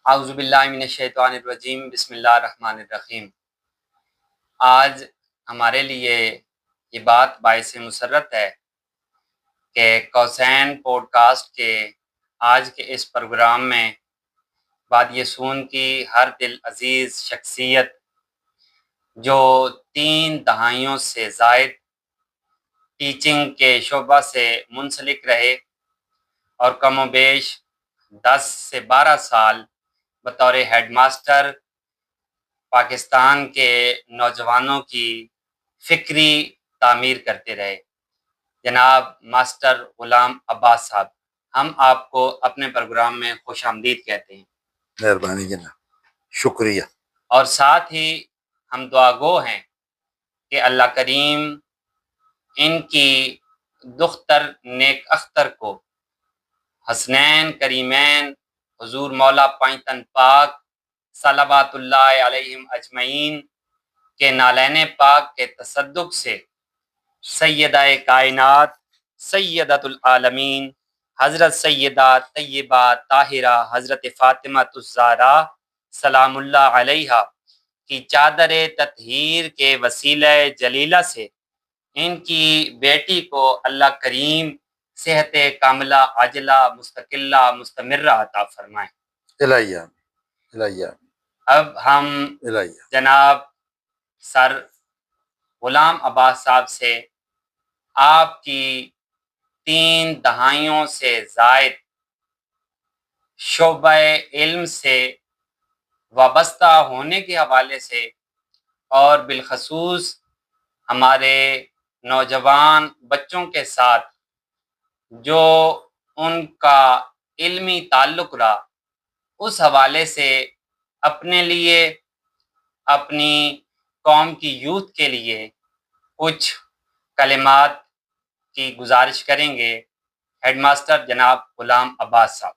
اعوذ باللہ من الشیطان الرجیم، بسم اللہ الرحمن الرحیم۔ آج ہمارے لیے یہ بات باعث مسرت ہے کہ کوسین پوڈ کاسٹ کے آج کے اس پروگرام میں وادی سون کی ہر دل عزیز شخصیت جو 3 دہائیوں سے زائد ٹیچنگ کے شعبہ سے منسلک رہے اور کم و بیش 10 سے 12 سال بطور ہیڈ ماسٹر پاکستان کے نوجوانوں کی فکری تعمیر کرتے رہے، جناب ماسٹر غلام عباس صاحب، ہم آپ کو اپنے پروگرام میں خوش آمدید کہتے ہیں۔ مہربانی جناب، شکریہ۔ اور ساتھ ہی ہم دعا گو ہیں کہ اللہ کریم ان کی دختر نیک اختر کو حسنین کریمین حضور مولا پائنتن پاک صلوات اللہ علیہم اجمعین کے نالین پاک کے تصدق سے سیدہ کائنات سیدۃ العالمین حضرت سیدہ طیبہ طاہرہ حضرت فاطمہ الزہرا سلام اللہ علیہا کی چادر تطہیر کے وسیلہ جلیلہ سے ان کی بیٹی کو اللہ کریم صحت کاملہ عاجلہ مستقلہ مستمرہ عطا فرمائیں۔ الہیہ الہیہ۔ اب ہم الہیہ جناب سر غلام عباس صاحب سے آپ کی 3 دہائیوں سے زائد شعبہ علم سے وابستہ ہونے کے حوالے سے اور بالخصوص ہمارے نوجوان بچوں کے ساتھ جو ان کا علمی تعلق رہا، اس حوالے سے اپنے لیے، اپنی قوم کی یوتھ کے لیے کچھ کلمات کی گزارش کریں گے۔ ہیڈ ماسٹر جناب غلام عباس صاحب۔